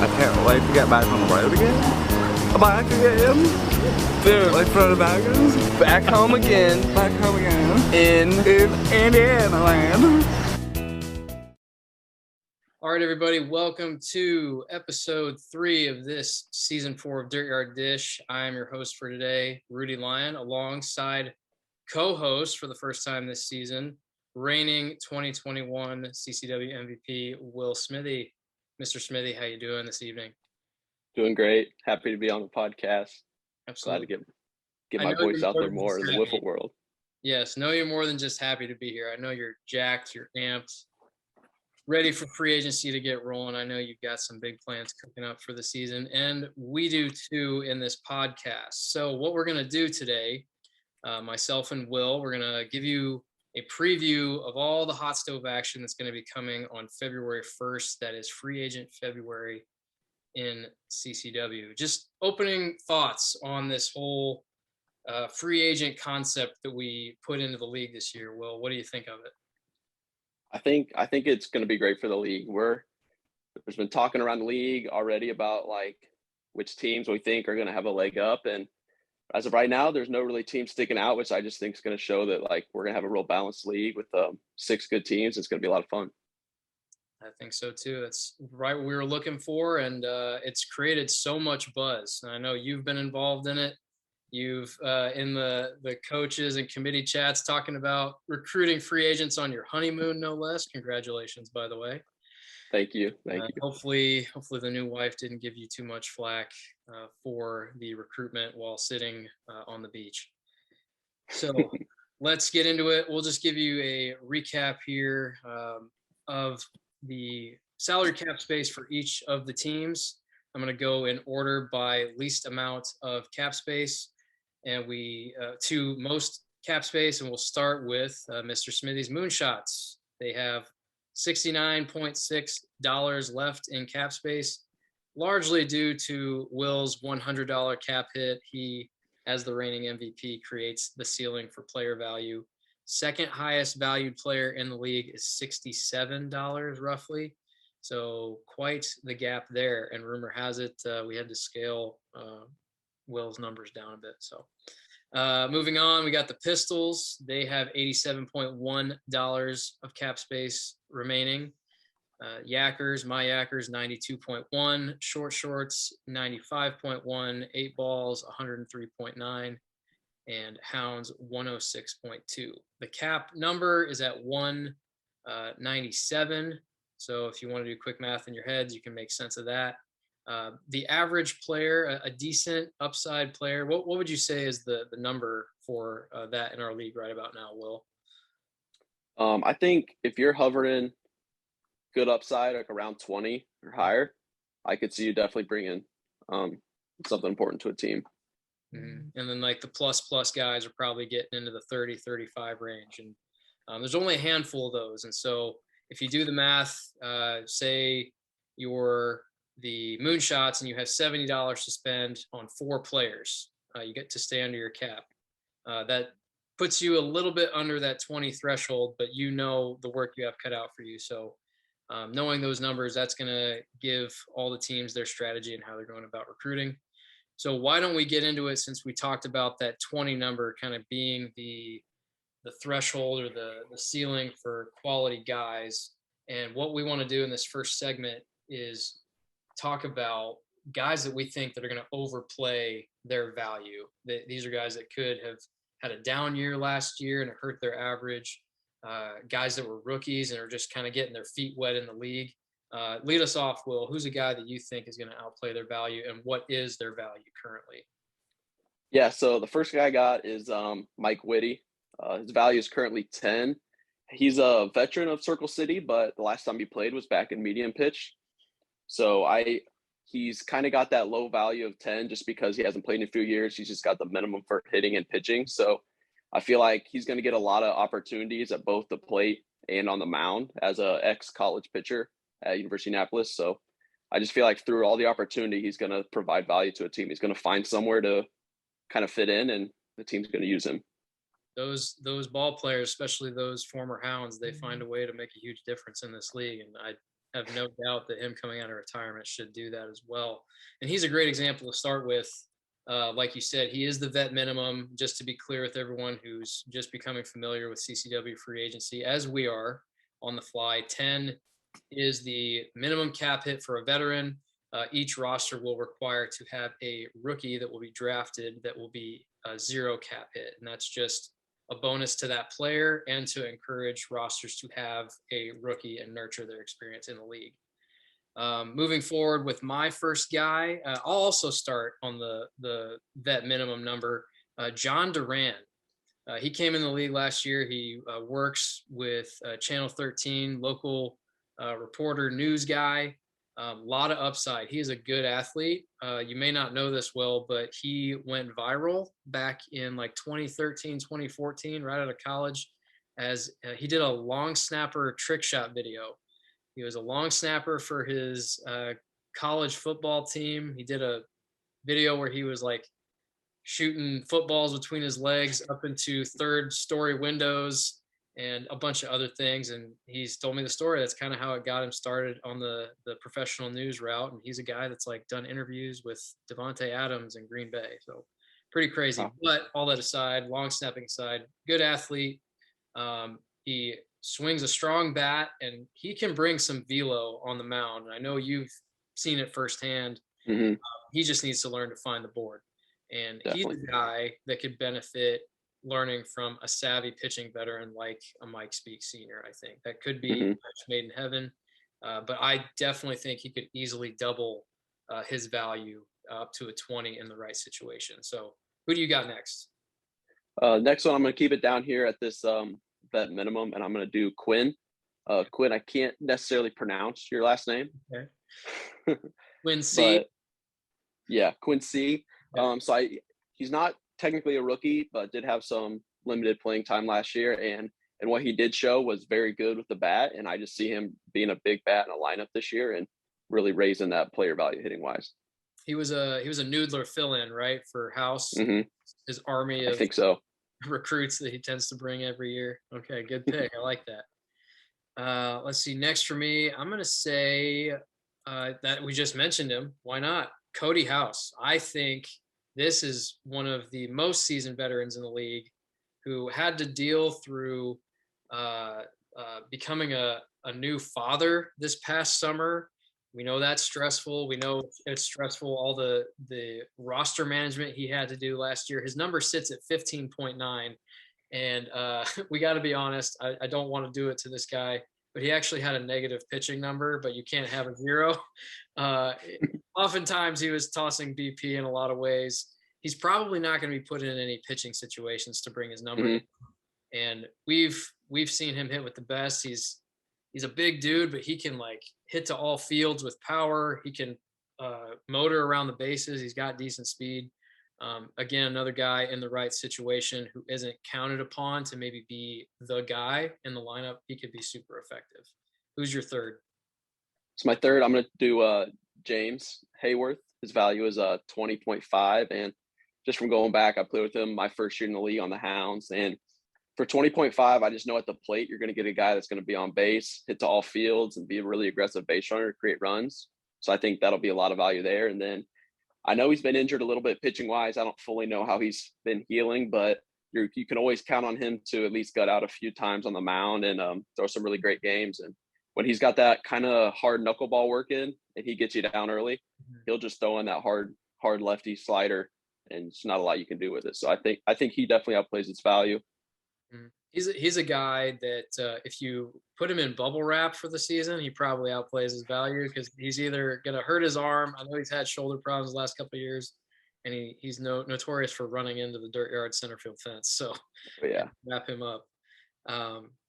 I can't wait to get back on the road again. Back again. Dude, like for the baggers. Back home again. Back home again. In Indiana land. All right, everybody, welcome to episode 3 of this season 4 of Dirtyard Dish. I am your host for today, Rudy Lyon, alongside co-host for the first time this season, reigning 2021 CCW MVP, Will Smithey. Mr. Smithey, how you doing this evening? Doing great. Happy to be on the podcast. Absolutely. Glad to get my voice out there more in the Wiffle world. Yes, know you're more than just happy to be here. I know you're jacked, you're amped, ready for free agency to get rolling. I know you've got some big plans cooking up for the season, and we do too in this podcast. So what we're going to do today, myself and Will, we're going to give you a preview of all the hot stove action that's going to be coming on February 1st. That is free agent February in CCW. Just opening thoughts on this whole free agent concept that we put into the league this year. Will, what do you think of it? I think it's going to be great for the league. There's been talking around the league already about like which teams we think are going to have a leg up, and as of right now, there's no really team sticking out, which I just think is going to show that like we're going to have a real balanced league with 6 good teams. It's going to be a lot of fun. I think so too. That's right what we were looking for, and it's created so much buzz. I know you've been involved in it. You've in the coaches and committee chats talking about recruiting free agents on your honeymoon, no less. Congratulations, by the way. Thank you. Thank you. Hopefully the new wife didn't give you too much flack for the recruitment while sitting on the beach. So let's get into it. We'll just give you a recap here of the salary cap space for each of the teams. I'm going to go in order by least amount of cap space, and we to most cap space, and we'll start with Mr. Smithy's Moonshots. They have $69.6 left in cap space, largely due to Will's $100 cap hit. He, as the reigning MVP, creates the ceiling for player value. Second highest valued player in the league is $67 roughly. So quite the gap there. And rumor has it we had to scale Will's numbers down a bit. So moving on, we got the Pistols. They have $87.1 of cap space remaining. Yackers, my Yackers, 92.1. Short Shorts, 95.1. 8 Balls, 103.9. And Hounds, 106.2. The cap number is at 197. So if you want to do quick math in your heads, you can make sense of that. The average player, a decent upside player, what would you say is the number for that in our league right about now, Will? I think if you're hovering good upside, like around 20 or higher, I could see you definitely bringing something important to a team. Mm-hmm. And then like the plus guys are probably getting into the 30, 35 range. And there's only a handful of those. And so if you do the math, say you're the Moonshots and you have $70 to spend on 4 players, you get to stay under your cap. That puts you a little bit under that 20 threshold, but you know the work you have cut out for you. So knowing those numbers, that's going to give all the teams their strategy and how they're going about recruiting. So why don't we get into it, since we talked about that 20 number kind of being the threshold or the ceiling for quality guys. And what we want to do in this first segment is talk about guys that we think that are going to overplay their value. These are guys that could have had a down year last year and it hurt their average. Guys that were rookies and are just kind of getting their feet wet in the league. Lead us off, Will. Who's a guy that you think is going to outplay their value, and what is their value currently? Yeah, so the first guy I got is Mike Whitty. His value is currently 10. He's a veteran of Circle City, but the last time he played was back in medium pitch. So he's kind of got that low value of 10 just because he hasn't played in a few years. He's just got the minimum for hitting and pitching. So I feel like he's going to get a lot of opportunities at both the plate and on the mound as a ex-college pitcher at University of Annapolis. So I just feel like through all the opportunity, he's going to provide value to a team. He's going to find somewhere to kind of fit in, and the team's going to use him. Those ball players, especially those former Hounds, they find a way to make a huge difference in this league. And have no doubt that him coming out of retirement should do that as well. And he's a great example to start with. Like you said, he is the vet minimum, just to be clear with everyone who's just becoming familiar with CCW free agency, as we are on the fly. 10 is the minimum cap hit for a veteran. Each roster will require to have a rookie that will be drafted that will be a 0 cap hit. And that's just a bonus to that player and to encourage rosters to have a rookie and nurture their experience in the league. Moving forward with my first guy, I'll also start on the vet minimum number, John Duran. He came in the league last year. He works with Channel 13, local reporter, news guy. A lot of upside. He is a good athlete. You may not know this, Will, but he went viral back in like 2013, 2014, right out of college, as he did a long snapper trick shot video. He was a long snapper for his college football team. He did a video where he was like shooting footballs between his legs up into 3rd-story windows and a bunch of other things. And he's told me the story. That's kind of how it got him started on the professional news route. And he's a guy that's like done interviews with Devontae Adams in Green Bay. So pretty crazy. Wow. But all that aside, long snapping aside, good athlete. He swings a strong bat, and he can bring some velo on the mound. And I know you've seen it firsthand. Mm-hmm. He just needs to learn to find the board. And Definitely. he's a guy that could benefit learning from a savvy pitching veteran like a Mike Speaks Sr., I think. That could be match made in heaven. But I definitely think he could easily double his value up to a 20 in the right situation. So who do you got next? Next one, I'm going to keep it down here at this vet minimum, and I'm going to do Quinn. Quinn, I can't necessarily pronounce your last name. Okay. Quinn C. Yeah, Quinn C. Yeah. So he's not technically a rookie, but did have some limited playing time last year, and what he did show was very good with the bat. And I just see him being a big bat in a lineup this year and really raising that player value hitting wise. He was a Noodler fill-in, right, for House. Mm-hmm. His army of I think so. recruits that he tends to bring every year. Okay, good pick. I like that. Let's see. Next for me, I'm gonna say that we just mentioned him. Why not? Cody House. I think this is one of the most seasoned veterans in the league who had to deal through becoming a new father this past summer. We know that's stressful. We know it's stressful, all the roster management he had to do last year. His number sits at 15.9. And we got to be honest, I don't want to do it to this guy, but he actually had a negative pitching number, but you can't have a 0. Oftentimes he was tossing BP in a lot of ways. He's probably not going to be put in any pitching situations to bring his number in. And we've seen him hit with the best. He's a big dude, but he can like hit to all fields with power. He can motor around the bases. He's got decent speed. Again, another guy in the right situation who isn't counted upon to maybe be the guy in the lineup. He could be super effective. Who's your third? So my third, I'm going to do James Hayworth. His value is 20.5. And just from going back, I played with him my first year in the league on the Hounds. And for 20.5, I just know at the plate, you're going to get a guy that's going to be on base, hit to all fields, and be a really aggressive base runner to create runs. So I think that'll be a lot of value there. And then I know he's been injured a little bit pitching wise. I don't fully know how he's been healing, but you can always count on him to at least gut out a few times on the mound and throw some really great games. And when he's got that kind of hard knuckleball working and he gets you down early, he'll just throw in that hard lefty slider, and it's not a lot you can do with it. So I think he definitely outplays its value. He's a guy that if you put him in bubble wrap for the season, he probably outplays his value because he's either going to hurt his arm. I know he's had shoulder problems the last couple of years, and he's notorious for running into the Dirtyard center field fence. So yeah, wrap him up.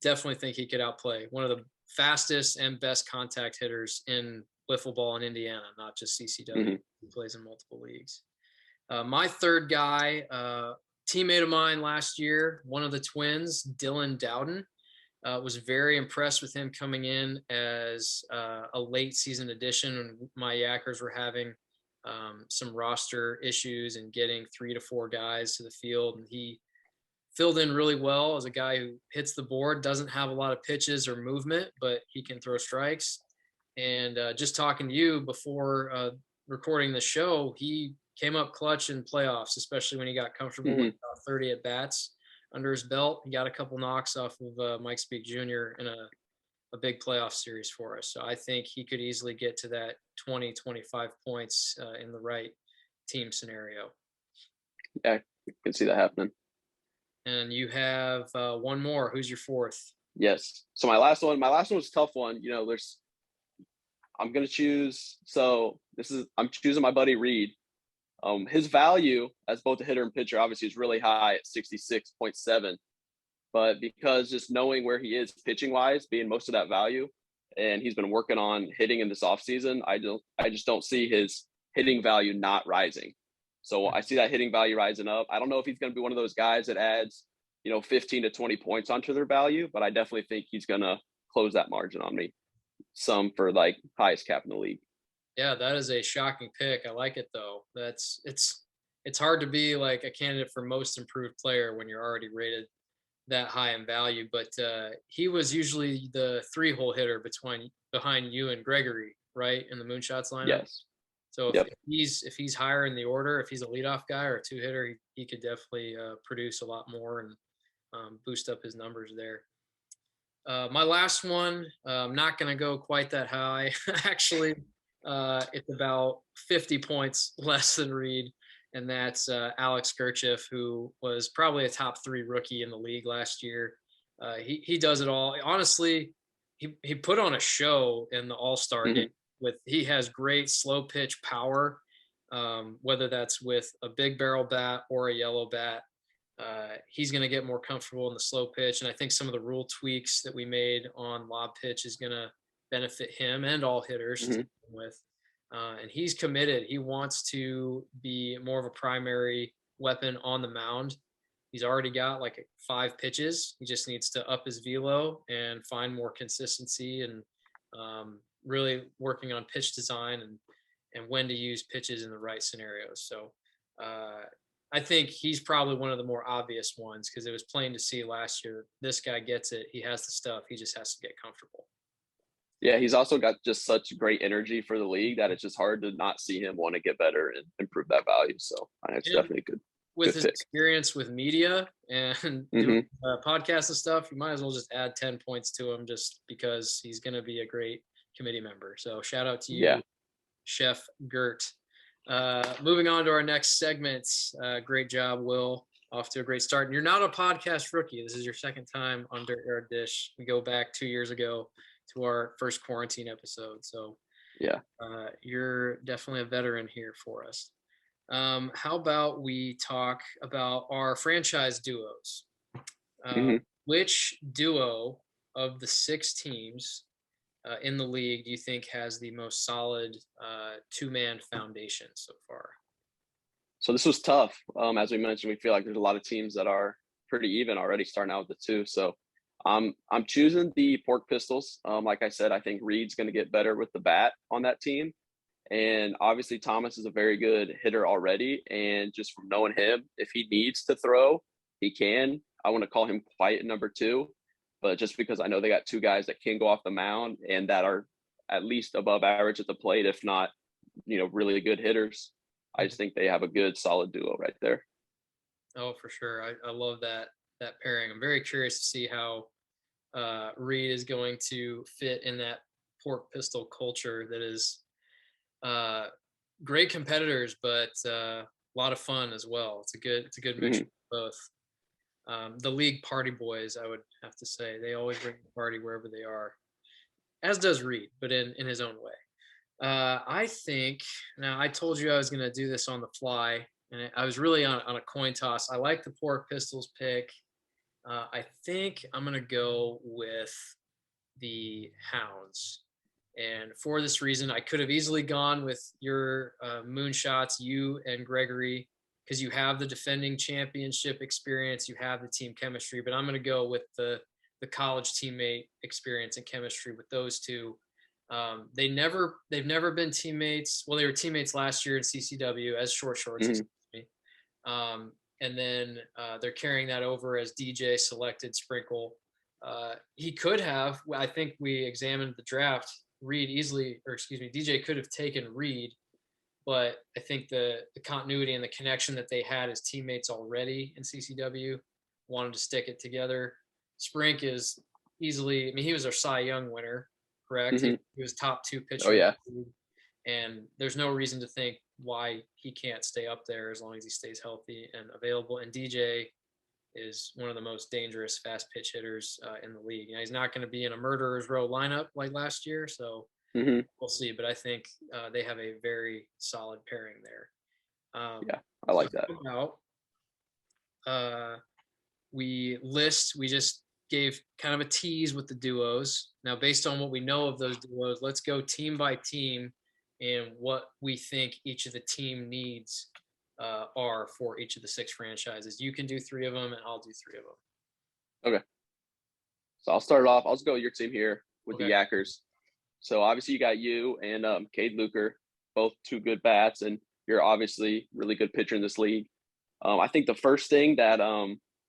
Definitely think he could outplay one of the fastest and best contact hitters in wiffle ball in Indiana, not just CCW. He plays in multiple leagues. My third guy, teammate of mine last year, one of the twins, Dowden, was very impressed with him coming in as a late season addition when my Yackers were having some roster issues and getting 3 to 4 guys to the field. And he filled in really well as a guy who hits the board, doesn't have a lot of pitches or movement, but he can throw strikes. And just talking to you before recording the show, he came up clutch in playoffs, especially when he got comfortable with about 30 at bats under his belt. He got a couple knocks off of Mike Speak Jr. in a big playoff series for us. So I think he could easily get to that 20, 25 points in the right team scenario. Yeah, I can see that happening. And you have one more. Who's your fourth? Yes. So my last one was a tough one. You know, I'm gonna choose. So I'm choosing my buddy Reed. His value as both a hitter and pitcher obviously is really high at 66.7. But because just knowing where he is pitching wise, being most of that value, and he's been working on hitting in this offseason, I just don't see his hitting value not rising. So I see that hitting value rising up. I don't know if he's going to be one of those guys that adds, 15 to 20 points onto their value, but I definitely think he's going to close that margin on me. Some for like highest cap in the league. Yeah, that is a shocking pick. I like it though. It's hard to be like a candidate for most improved player when you're already rated that high in value, but he was usually the 3-hole hitter behind you and Gregory, right, in the Moonshots lineup. Yes. So if he's higher in the order, if he's a leadoff guy or a 2-hitter, he could definitely produce a lot more and boost up his numbers there. My last one, I'm not going to go quite that high. Actually, it's about 50 points less than Reed. And that's Alex Kerchief, who was probably a top 3 rookie in the league last year. He does it all. Honestly, he put on a show in the All-Star game. He has great slow pitch power, whether that's with a big barrel bat or a yellow bat. He's going to get more comfortable in the slow pitch. And I think some of the rule tweaks that we made on lob pitch is going to benefit him and all hitters to begin with. And he's committed. He wants to be more of a primary weapon on the mound. He's already got like 5 pitches. He just needs to up his velo and find more consistency and really working on pitch design and when to use pitches in the right scenarios. So I think he's probably one of the more obvious ones because it was plain to see last year. This guy gets it. He has the stuff. He just has to get comfortable. Yeah, he's also got just such great energy for the league that it's just hard to not see him want to get better and improve that value. So it's definitely good. With his experience with media and doing podcasts and stuff, you might as well just add 10 points to him just because he's going to be a great committee member. So shout out to you, Chef Gert. Moving on to our next segments. Great job, Will. Off to a great start. And you're not a podcast rookie. This is your second time on Dirtyard Dish. We go back 2 years ago to our first quarantine episode. So you're definitely a veteran here for us. How about we talk about our franchise duos? Which duo of the 6 teams in the league do you think has the most solid 2-man foundation so far? So this was tough. As we mentioned, we feel like there's a lot of teams that are pretty even already starting out with the 2. So I'm choosing the Pork Pistols. Like I said, I think Reed's going to get better with the bat on that team. And obviously Thomas is a very good hitter already. And just from knowing him, if he needs to throw, he can. I want to call him quiet number 2. But just because I know they got 2 guys that can go off the mound and that are at least above average at the plate, if not, really good hitters, I just think they have a good, solid duo right there. Oh, for sure. I love that pairing. I'm very curious to see how Reed is going to fit in that Pork Pistol culture that is great competitors, but a lot of fun as well. It's a good mixture of both. The league party boys, I would have to say, they always bring the party wherever they are, as does Reed, but in his own way. I think, now I told you I was going to do this on the fly, and I was really on a coin toss. I like the Pork Pistols pick. I think I'm going to go with the Hounds. And for this reason, I could have easily gone with your Moonshots, you and Gregory, because you have the defending championship experience, you have the team chemistry, but I'm going to go with the college teammate experience and chemistry with those 2. They've never been teammates. Well, they were teammates last year in CCW as short shorts. And then they're carrying that over as DJ selected Sprinkle. He could have, I think we examined the draft. DJ could have taken Reed, but I think the continuity and the connection that they had as teammates already in CCW wanted to stick it together. Sprink is easily, I mean, he was our Cy Young winner, correct? Mhm. He was top 2 pitcher. Oh, yeah. And there's no reason to think why he can't stay up there as long as he stays healthy and available. And DJ is one of the most dangerous fast pitch hitters in the league. You know, he's not going to be in a murderer's row lineup like last year, so we'll see. But I think they have a very solid pairing there. Yeah, I like that. We just gave kind of a tease with the duos. Now, based on what we know of those duos, let's go team by team and what we think each of the team needs are for each of the 6 franchises. You can do 3 of them, and I'll do 3 of them. Okay. So I'll start it off. I'll just go with your team here with the Yackers. So obviously you got you and Cade Luker, both 2 good bats, and you're obviously really good pitcher in this league. I think the first thing that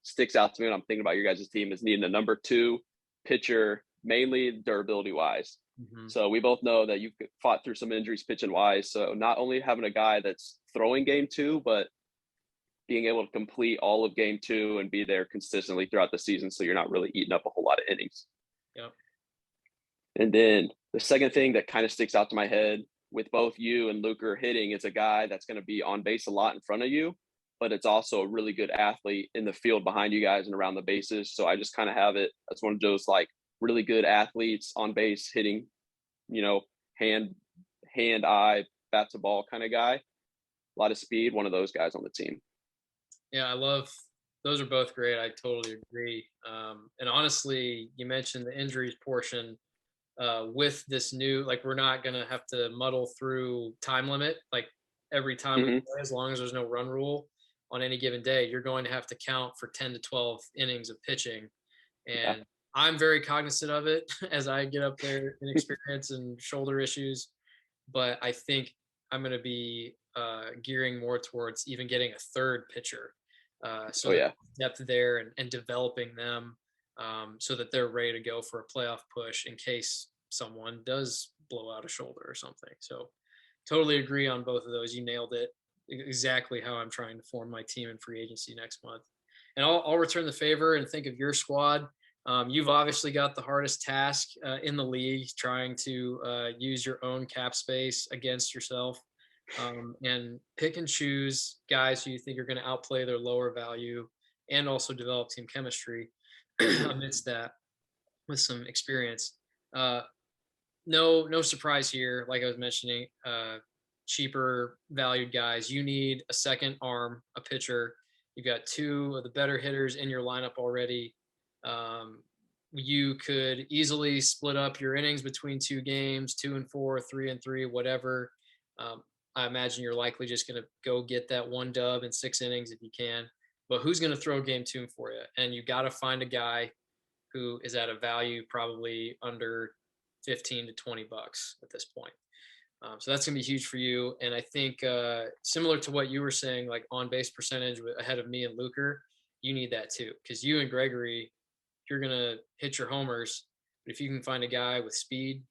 sticks out to me when I'm thinking about your guys' team is needing a number 2 pitcher, mainly durability wise. So we both know that you fought through some injuries pitching wise. So not only having a guy that's throwing game 2, but being able to complete all of game 2 and be there consistently throughout the season. So you're not really eating up a whole lot of innings. Yep. And then the second thing that kind of sticks out to my head with both you and Luker hitting is a guy that's going to be on base a lot in front of you, but it's also a really good athlete in the field behind you guys and around the bases. So I just kind of have it as one of those like really good athletes on base hitting, you know, hand, eye, bat to ball kind of guy. A lot of speed, one of those guys on the team. Yeah, those are both great. I totally agree. And honestly, you mentioned the injuries portion with this new, like, we're not going to have to muddle through time limit. Like every time we play, as long as there's no run rule on any given day, you're going to have to count for 10 to 12 innings of pitching. And I'm very cognizant of it as I get up there in experience and shoulder issues. But I think I'm going to be gearing more towards even getting a 3rd pitcher. Depth there and developing them so that they're ready to go for a playoff push in case someone does blow out a shoulder or something. So totally agree on both of those. You nailed it. Exactly how I'm trying to form my team in free agency next month. And I'll return the favor and think of your squad. You've obviously got the hardest task in the league, trying to use your own cap space against yourself and pick and choose guys who you think are going to outplay their lower value and also develop team chemistry amidst that with some experience. No surprise here. Like I was mentioning, cheaper valued guys. You need a second arm, a pitcher. You've got 2 of the better hitters in your lineup already. You could easily split up your innings between 2 games, 2 and 4, 3 and 3, whatever. I imagine you're likely just going to go get that 1 dub in 6 innings if you can. But who's going to throw game 2 for you? And you got to find a guy who is at a value probably under 15 to 20 bucks at this point. So that's going to be huge for you. And I think similar to what you were saying, like on base percentage ahead of me and Luker, you need that too. Because you and Gregory, you're going to hit your homers. But if you can find a guy with speed,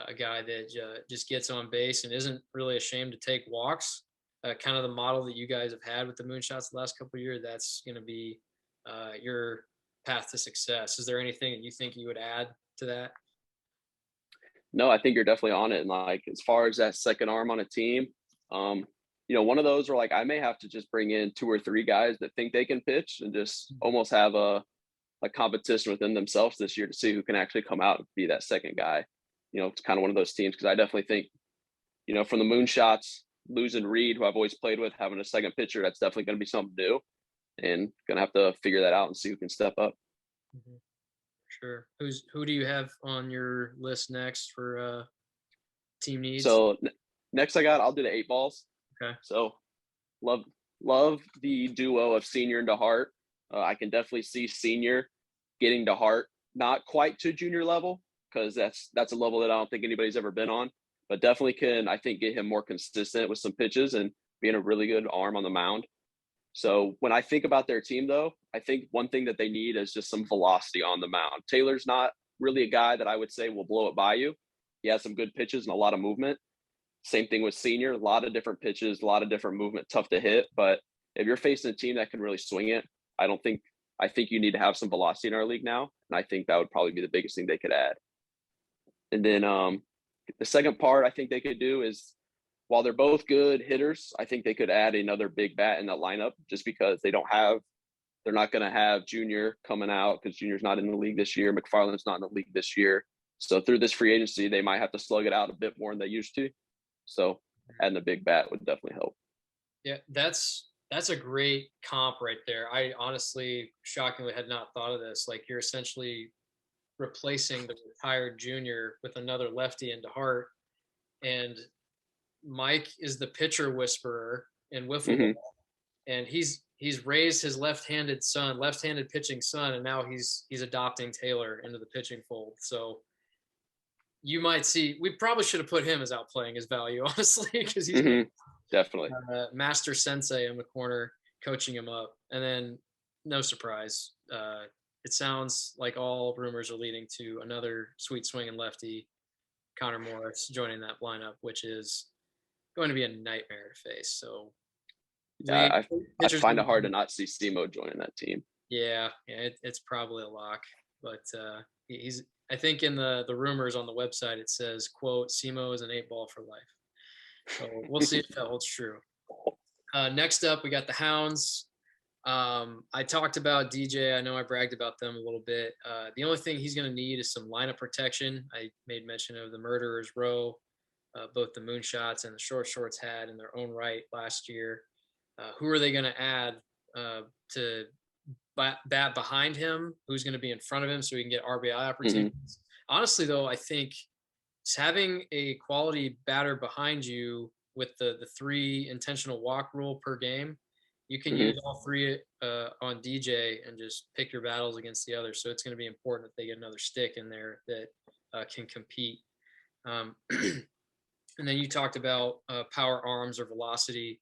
a guy that just gets on base and isn't really ashamed to take walks, kind of the model that you guys have had with the moonshots the last couple of years, that's going to be your path to success. Is there anything that you think you would add to that? No, I think you're definitely on it. And like, as far as that second arm on a team, one of those where like I may have to just bring in 2 or 3 guys that think they can pitch and just almost have a competition within themselves this year to see who can actually come out and be that second guy. It's kind of one of those teams, because I definitely think, from the moonshots, losing Reed, who I've always played with, having a second pitcher, that's definitely going to be something new, and going to have to figure that out and see who can step up. Sure. Who do you have on your list next for team needs? So next I'll do the 8 balls. Okay. So love the duo of Senior and DeHart. I can definitely see Senior getting DeHart, not quite to junior level, because that's a level that I don't think anybody's ever been on, but definitely can, I think, get him more consistent with some pitches and being a really good arm on the mound. So when I think about their team, though, I think one thing that they need is just some velocity on the mound. Taylor's not really a guy that I would say will blow it by you. he has some good pitches and a lot of movement. Same thing with senior, a lot of different pitches, a lot of different movement, tough to hit. But if you're facing a team that can really swing it, I think you need to have some velocity in our league now. And I think that would probably be the biggest thing they could add. And then the second part I think they could do is, while they're both good hitters, I think they could add another big bat in that lineup, just because they're not going to have Junior coming out, because Junior's not in the league this year. McFarland's not in the league this year. So through this free agency, they might have to slug it out a bit more than they used to. So adding a big bat would definitely help. Yeah, that's a great comp right there. I honestly, shockingly, had not thought of this. Like, you're essentially replacing the retired Junior with another lefty into Hart, and Mike is the pitcher whisperer in Wiffle, and he's raised his left-handed pitching son, and now he's adopting Taylor into the pitching fold. So you might see, we probably should have put him as outplaying his value, honestly, because he's definitely master sensei in the corner coaching him up. And then, no surprise, it sounds like all rumors are leading to another sweet swinging lefty, Connor Morris, joining that lineup, which is going to be a nightmare to face. So yeah, I find it hard to not see Simo joining that team. Yeah, it's probably a lock. But he's, I think in the rumors on the website, it says, quote, Simo is an 8-ball for life. So we'll see if that holds true. Next up, we got the Hounds. I talked about DJ. I know I bragged about them a little bit. The only thing he's going to need is some lineup protection. I made mention of the Murderers Row, both the Moonshots and the Short Shorts had in their own right last year. Who are they going to add to bat behind him? Who's going to be in front of him so he can get RBI opportunities? Honestly, though, I think having a quality batter behind you with the 3 intentional walk rule per game, you can use all 3 on DJ and just pick your battles against the others. So it's going to be important that they get another stick in there that can compete. And then you talked about power arms or velocity.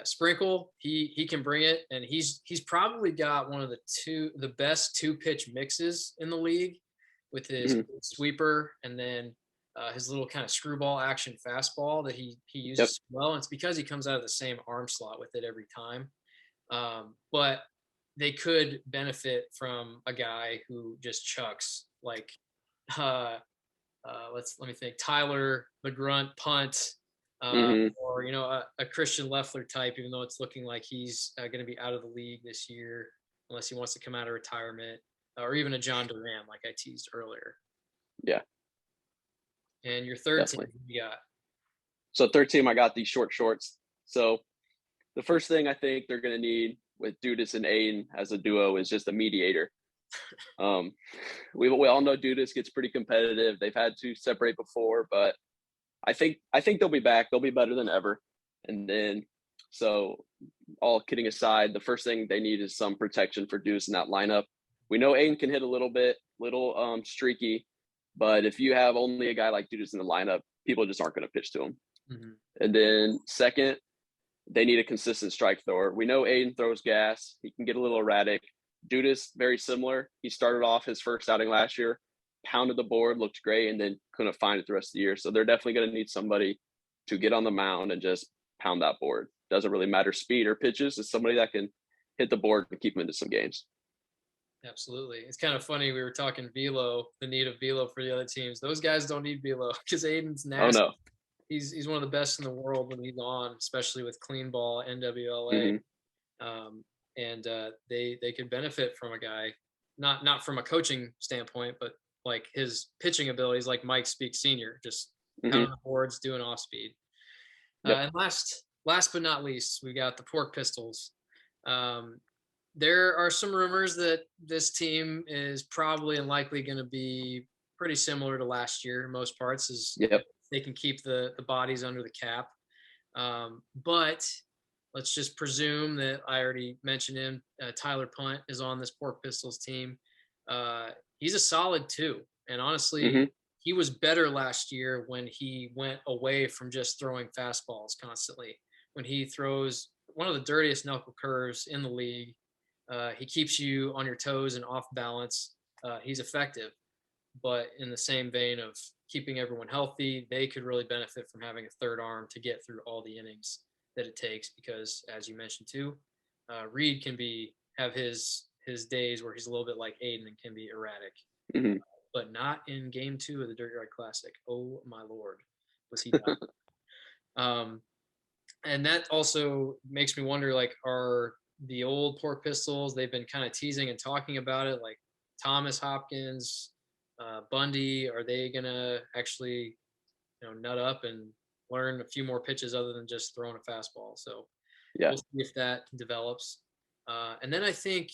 Sprinkle, he can bring it, and he's probably got one of the best 2-pitch mixes in the league, with his sweeper and then his little kind of screwball action fastball that he uses well. And it's because he comes out of the same arm slot with it every time. But they could benefit from a guy who just chucks, like let me think, Tyler the Grunt punt, or a Christian Leffler type, even though it's looking like he's going to be out of the league this year unless he wants to come out of retirement, or even a John Duran, like I teased earlier. Yeah. And your third team, you got? So third team, I got these short shorts. So the first thing I think they're going to need with Dudas and Aiden as a duo is just a mediator. We all know Dudas gets pretty competitive. They've had to separate before, but I think they'll be back. They'll be better than ever. And then, so all kidding aside, the first thing they need is some protection for Dudas in that lineup. We know Aiden can hit a little streaky, but if you have only a guy like Dudas in the lineup, people just aren't going to pitch to him. And then second, they need a consistent strike thrower. We know Aiden throws gas. He can get a little erratic. Dudas, very similar. He started off his first outing last year, pounded the board, looked great, and then couldn't find it the rest of the year. So they're definitely going to need somebody to get on the mound and just pound that board. Doesn't really matter speed or pitches. It's somebody that can hit the board and keep them into some games. Absolutely. It's kind of funny. We were talking velo, the need of velo for the other teams. Those guys don't need velo because Aiden's nasty. Oh, no. He's one of the best in the world when he's on, especially with clean ball, NWLA. And they could benefit from a guy, not from a coaching standpoint, but like his pitching abilities, like Mike Speak Sr., just pounding the boards, doing off speed. And last but not least, we got the Pork Pistols. There are some rumors that this team is probably and likely going to be pretty similar to last year in most parts, as they can keep the bodies under the cap. But let's just presume that I already mentioned him. Tyler Punt is on this Pork Pistols team. He's a solid 2. And honestly, he was better last year when he went away from just throwing fastballs constantly. When he throws one of the dirtiest knuckle curves in the league, he keeps you on your toes and off balance. He's effective. but in the same vein of keeping everyone healthy, they could really benefit from having a third arm to get through all the innings that it takes. Because as you mentioned too, Reed can have his days where he's a little bit like Aiden and can be erratic, but not in Game 2 of the Dirtyard Classic. Oh my lord, was he not? And that also makes me wonder, like, are the old Pork Pistols, they've been kind of teasing and talking about it, like Thomas Hopkins, Bundy, are they gonna actually, nut up and learn a few more pitches other than just throwing a fastball? So we'll see if that develops. And then I think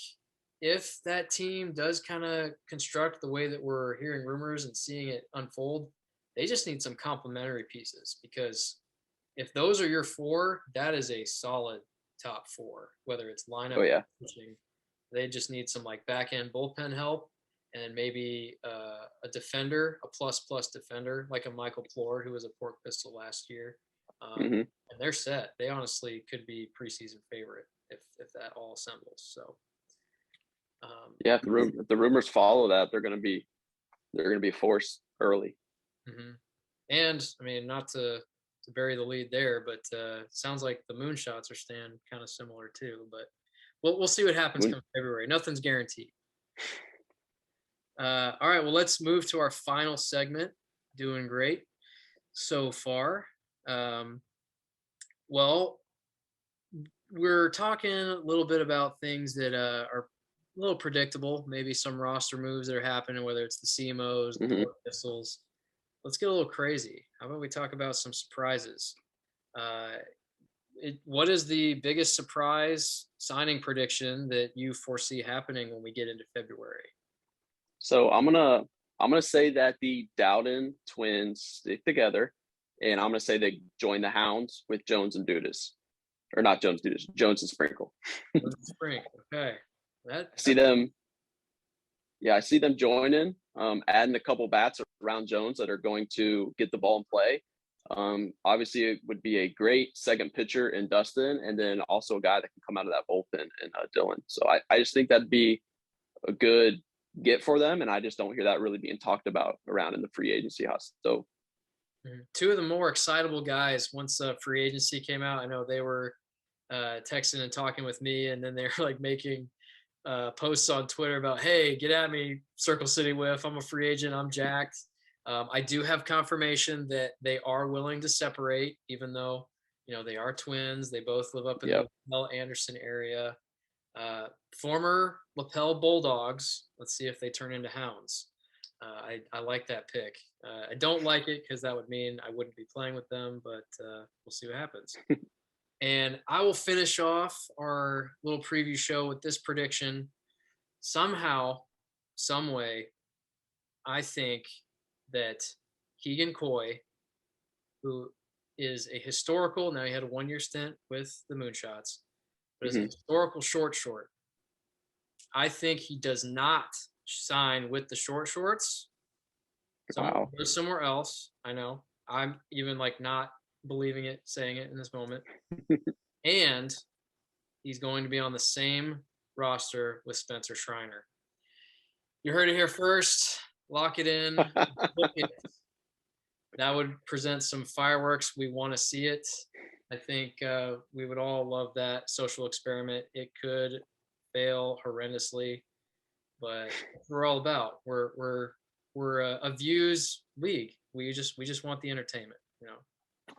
if that team does kind of construct the way that we're hearing rumors and seeing it unfold, they just need some complementary pieces, because if those are your four, that is a solid top four, whether it's lineup or pitching. They just need some like back end bullpen help, and maybe a defender, a plus defender, like a Michael Plore, who was a Pork Pistol last year. And they're set. They honestly could be preseason favorite if that all assembles. So if the rumors follow that, they're gonna be forced early. And I mean, not to bury the lead there, but sounds like the Moonshots are staying kind of similar too. But we'll see what happens come February. Nothing's guaranteed. All right, well, let's move to our final segment. Doing great so far. Well, we're talking a little bit about things that are a little predictable, maybe some roster moves that are happening, whether it's the CMOs, the Pork Pistols. Let's get a little crazy. How about we talk about some surprises? What is the biggest surprise signing prediction that you foresee happening when we get into February? So I'm gonna say that the Dowden twins stick together, and I'm gonna say they join the Hounds with Jones and Dudas, or not Jones Dudas, Jones and Sprinkle. Okay. I see them joining, adding a couple bats around Jones that are going to get the ball in play. Obviously, it would be a great second pitcher in Dustin, and then also a guy that can come out of that bullpen in Dylan. So I just think that'd be a good get for them, and I just don't hear that really being talked about around in the free agency hunt. So two of the more excitable guys once free agency came out, I know they were texting and talking with me, and then they're like making posts on Twitter about, hey, get at me, Circle City Whiff, I'm a free agent, I'm jacked. I do have confirmation that they are willing to separate, even though, they are twins. They both live up in the Lapel Anderson area. Former Lapel Bulldogs. Let's see if they turn into Hounds. I like that pick. I don't like it because that would mean I wouldn't be playing with them, but we'll see what happens. And I will finish off our little preview show with this prediction. Somehow, some way, I think that Keegan Coy, who is a historical, now he had a 1-year stint with the Moonshots, but is a historical short. I think he does not sign with the Shorts. Wow. Goes somewhere else. I know. I'm even like not believing it, saying it in this moment. And he's going to be on the same roster with Spencer Schreiner. You heard it here first. Lock it in. Book it. That would present some fireworks. We want to see it. I think we would all love that social experiment. It could fail horrendously, but we're all about. We're a views league. We just want the entertainment.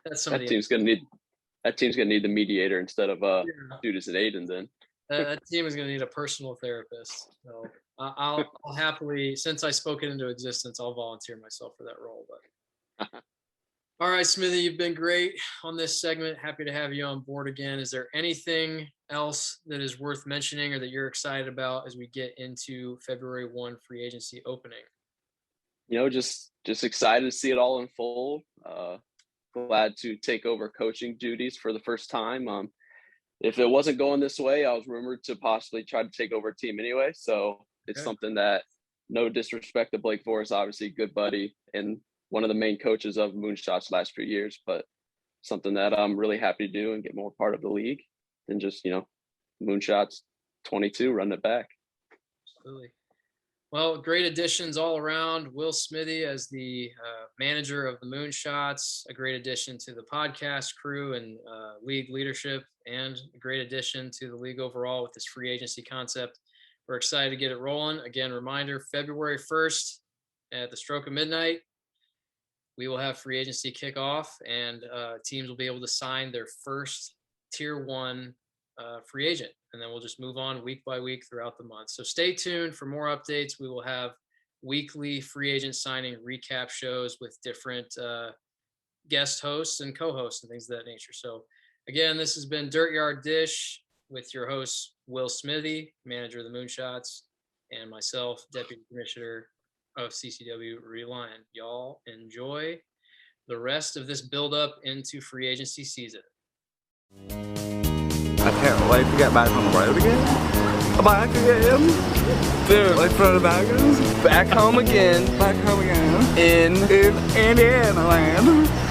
That's that team's gonna need the mediator instead of Dudas and Aiden. Then that team is gonna need a personal therapist. So I'll happily, since I spoke it into existence, I'll volunteer myself for that role. But all right, Smithey, you've been great on this segment. Happy to have you on board again. Is there anything else that is worth mentioning or that you're excited about as we get into February 1 free agency opening? Just excited to see it all unfold. Glad to take over coaching duties for the first time. If it wasn't going this way, I was rumored to possibly try to take over a team anyway. So it's something that, no disrespect to Blake Forrest, obviously good buddy and one of the main coaches of Moonshots last few years, but something that I'm really happy to do and get more part of the league than just, Moonshots 22, run it back. Absolutely. Well, great additions all around. Will Smithey as the manager of the Moonshots, a great addition to the podcast crew and league leadership, and a great addition to the league overall with this free agency concept. We're excited to get it rolling. Again, reminder, February 1st at the stroke of midnight, we will have free agency kickoff, and teams will be able to sign their first Tier 1 free agent. And then we'll just move on week by week throughout the month. So stay tuned for more updates. We will have weekly free agent signing recap shows with different guest hosts and co-hosts and things of that nature. So again, this has been Dirtyard Dish with your host, Will Smithey, manager of the Moonshots, and myself, deputy commissioner of CCW Reliant. Y'all enjoy the rest of this build up into free agency season. I can't wait to get back on the road again. Back again. Dude, like for the baggers. Back home again. Back home again. In Indiana land.